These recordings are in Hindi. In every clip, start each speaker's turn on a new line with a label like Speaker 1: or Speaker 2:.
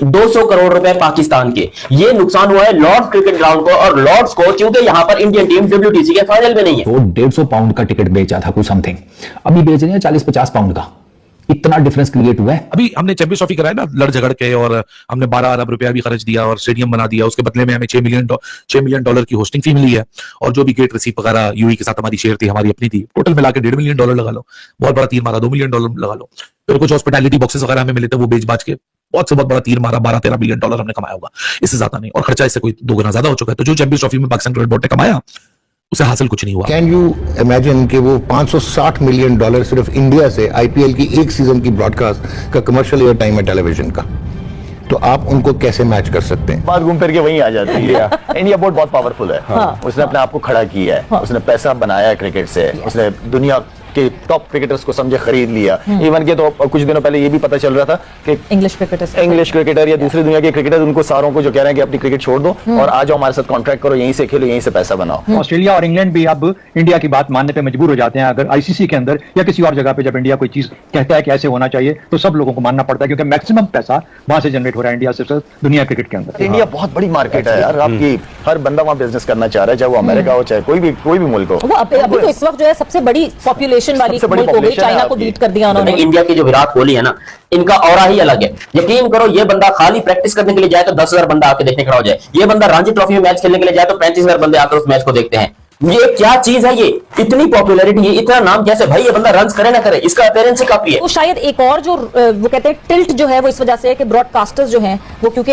Speaker 1: 200 करोड़ रुपए पाकिस्तान के। ये नुकसान हुआ है लॉर्ड्स क्रिकेट ग्राउंड को और लॉर्ड्स को, क्योंकि यहां पर इंडियन टीम WTC के फाइनल में नहीं है।
Speaker 2: तो 150 पाउंड का टिकट बेचा था कुछ समथिंग, अभी बेच रहे हैं 40-50 पाउंड का। इतना डिफरेंस क्रिएट हुआ है।
Speaker 3: अभी हमने चैंपियंस ट्रॉफी कराया ना लड़ झगड़ के, और हमने 12 अरब रुपया भी खर्च दिया और स्टेडियम बना दिया। उसके बदले में हमें $6 मिलियन की होस्टिंग फी मिली है, और जो भी गेट रिसीप वगैरह यूएई के साथ हमारी शेयर थी, हमारी अपनी थी, टोटल मिला के $1.5 मिलियन लगा लो। बहुत बड़ा तीर मारा, $2 मिलियन लगा लो। फिर कुछ हॉस्पिटैलिटी बॉक्सेस वगैरह हमें मिले थे, वो बेच बाज के बहुत से बहुत बड़ा तीर मारा, $12-13 मिलियन हमने कमाया होगा, इससे ज्यादा नहीं। और खर्चा इससे कोई 2 गुना ज्यादा हो चुका है। तो जो चैंपियंस ट्रॉफी में पाकिस्तान क्रिकेट बोर्ड ने कमाया उसे हासिल कुछ नहीं हुआ।
Speaker 4: कैन यू इमेजिन कि वो $560 मिलियन सिर्फ इंडिया से आईपीएल की एक सीजन की ब्रॉडकास्ट का कमर्शियल एयर टाइम है टेलीविजन का, तो आप उनको कैसे मैच कर सकते हैं?
Speaker 5: बात घूम फिर के वहीं आ जाती है। इंडिया बोर्ड बहुत पावरफुल है। उसने अपने आप को खड़ा किया है, उसने पैसा बनाया है क्रिकेट से, उसने दुनिया के टॉप क्रिकेटर्स को समझे खरीद लिया। इवन के तो कुछ दिनों पहले ये भी पता चल रहा था कि इंग्लिश क्रिकेटर या दूसरी दुनिया के क्रिकेटर, उनको सारों को जो कह रहे हैं कि अपनी क्रिकेट छोड़ दो और आ जाओ हमारे साथ कॉन्ट्रैक्ट करो, यहीं से खेलो, यहीं से पैसा बनाओ।
Speaker 6: ऑस्ट्रेलिया और इंग्लैंड भी अब इंडिया की बात मानने पे मजबूर हो जाते हैं। अगर आईसीसी के अंदर या किसी और जगह पे जब इंडिया कोई चीज कहता है कि ऐसे होना चाहिए, तो सब लोगों को मानना पड़ता है, क्योंकि मैक्सिमम पैसा वहां से जनरेट हो रहा है इंडिया से दुनिया क्रिकेट के अंदर।
Speaker 5: इंडिया बहुत बड़ी मार्केट है यार, आपकी हर बंदा वहाँ बिजनेस करना चाह रहा है, चाहे वो अमेरिका हो चाहे कोई भी मुल्क हो।
Speaker 7: अभी तो इस वक्त जो है सबसे बड़ी पॉपुलेशन वाली चाइना को बीट कर दिया उन्होंने।
Speaker 1: इंडिया की जो विराट कोहली है ना, इनका ऑरा ही अलग है। यकीन करो, ये बंदा खाली प्रैक्टिस करने के लिए जाए तो 10,000 बंदा आके देखने खड़ा हो जाए। ये बंदा रणजी ट्रॉफी में मैच खेलने के लिए जाए तो 35,000 बंदे आकर उस मैच को देखते हैं। ये क्या चीज है? ये इतनी पॉपुलैरिटी है, इतना नाम कैसे? भाई ये बंदा रन करे ना करे, इसका अपीयरेंस ही काफी है।
Speaker 7: तो शायद एक और जो वो कहते हैं टिल्ट जो है वो इस वजह से है कि ब्रॉडकास्टर्स जो हैं वो क्योंकि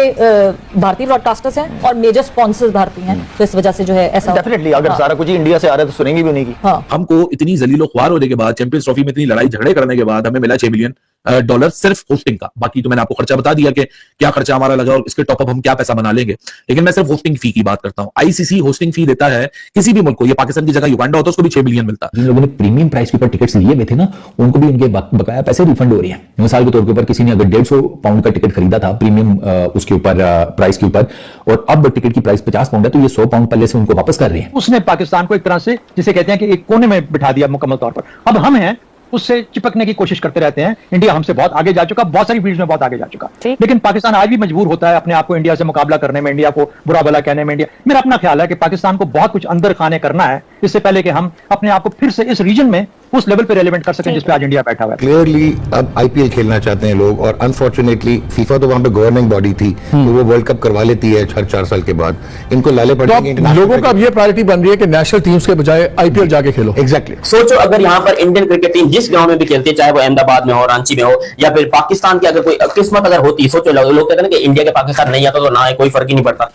Speaker 7: भारतीय ब्रॉडकास्टर्स हैं और मेजर स्पॉन्सर्स भारतीय हैं, तो इस वजह से जो है ऐसा
Speaker 5: डेफिनेटली अगर सारा कुछ इंडिया से आ रहा है तो सुनेंगे भी उन्हीं की।
Speaker 3: हमको इतनी जलीलो ख्वार होने के बाद, चैंपियंस ट्रॉफी में इतनी लड़ाई झगड़े करने के बाद हमें मिला $6 मिलियन सिर्फ होस्टिंग का। बाकी तो मैंने आपको खर्चा बता दिया कि क्या खर्चा हमारा लगा और इसके टॉपअप हम क्या पैसा बना लेंगे, लेकिन मैं सिर्फ होस्टिंग फी की बात करता हूं। आईसीसी होस्टिंग फी देता है किसी भी मुल्क को, ये पाकिस्तान की जगह युगांडा होता है उसको भी $6 मिलियन मिलता है।
Speaker 2: जिन लोगों ने प्रीमियम प्राइस के ऊपर टिकट्स लिए हुए थे ना, उनको भी उनके बकाया पैसे रिफंड हो रहे हैं। मिसाल के तौर के ऊपर किसी ने अगर 150 पाउंड का टिकट खरीदा था प्रीमियम उसके ऊपर प्राइस के ऊपर, और अब टिकट की प्राइस 50 पाउंड है, तो ये 100 पाउंड पहले से उनको वापस कर रहे हैं।
Speaker 6: उसने पाकिस्तान को एक तरह से जिसे कहते हैं कि एक कोने में बिठा दिया मुकम्मल तौर पर। अब हम हैं उससे चिपकने की कोशिश करते रहते हैं। इंडिया हमसे बहुत आगे जा चुका, बहुत सारी फील्ड्स में बहुत आगे जा चुका, लेकिन पाकिस्तान आज भी मजबूर होता है अपने आप को इंडिया से मुकाबला करने में, इंडिया को बुरा भला कहने में। मेरा अपना ख्याल है कि पाकिस्तान को बहुत कुछ अंदर खाने करना है इससे पहले कि हम अपने आप को फिर से इस रीजन में उस लेवल पे रेलेवेंट कर सकें जिस पे आज इंडिया बैठा हुआ है।
Speaker 4: क्लियरली अब आईपीएल खेलना चाहते हैं लोग, और अनफॉर्चुनेटली फीफा तो वहां पे गवर्निंग बॉडी थी, तो वो वर्ल्ड कप करवा लेती है हर 4 साल के बाद। इनको लाले पड़ेंगे।
Speaker 8: तो लोगों का अब ये प्रायोरिटी बन रही है कि नेशनल टीम्स के बजाय आईपीएल जाके खेलो।
Speaker 4: एग्जैक्टली।
Speaker 1: सोचो अगर यहाँ पर इंडियन क्रिकेट टीम जिस ग्राउंड में भी खेलती है, चाहे वो अहमदाबाद में हो, रांची में हो, या फिर पाकिस्तान की अगर कोई किस्मत अगर होती, सोचो लोग कहते हैं ना कि इंडिया के पाकिस्तान नहीं आता तो ना है, कोई फर्क ही नहीं पड़ता।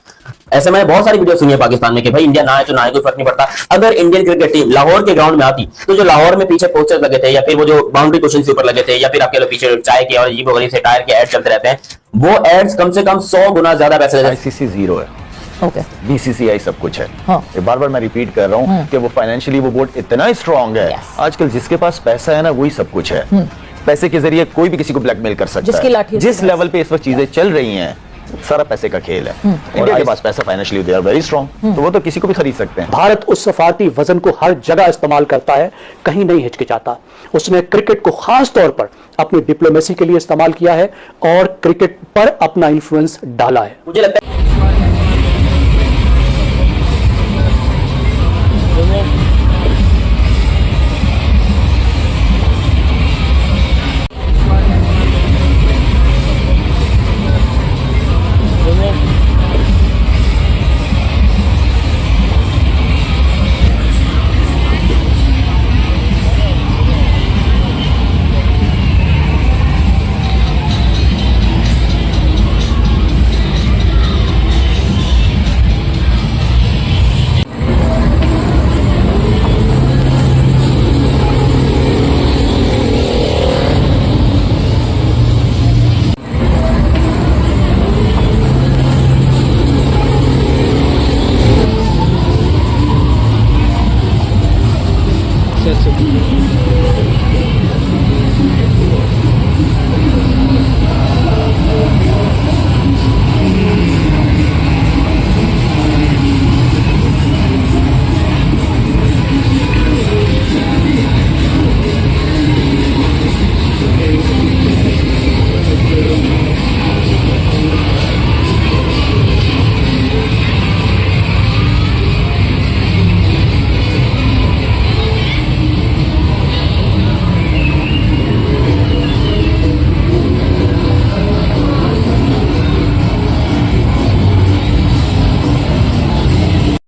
Speaker 1: ऐसे मैंने बहुत सारी वीडियो सुनी है पाकिस्तान में कि भाई इंडिया ना है तो ना है, कोई फर्क नहीं पड़ता। अगर इंडियन क्रिकेट टीम लाहौर के ग्राउंड में आती तो जो लाहौर में पीछे पोस्टर लगे थे, या फिर वो जो बाउंड्री कुशन के ऊपर लगे थे, या फिर आपके लोग पीछे चाय के और अजीब वगैरह से टायर के एड चलते रहते हैं, वो एड्स कम से कम 100 गुना ज्यादा पैसे लेते हैं।
Speaker 5: आईसीसी जीरो है,
Speaker 7: ओके,
Speaker 5: बीसीसीआई सब कुछ है। बार बार मैं रिपीट कर रहा हूँ कि वो फाइनेंशियली वो बोर्ड इतना स्ट्रांग है। आजकल जिसके पास पैसा है ना वही सब कुछ है। पैसे के जरिए कोई भी किसी को ब्लैकमेल कर सकता है। जिस लेवल पे इस वक्त चीजें चल रही हैं, सारा पैसे का खेल है। इंडिया के पास पैसा financially they are very strong, तो वो तो किसी को भी खरीद सकते हैं।
Speaker 9: भारत उस सफारती वजन को हर जगह इस्तेमाल करता है, कहीं नहीं हिचकिचाता। उसने क्रिकेट को खास तौर पर अपनी डिप्लोमेसी के लिए इस्तेमाल किया है और क्रिकेट पर अपना इन्फ्लुएंस डाला है।
Speaker 1: मुझे लगता है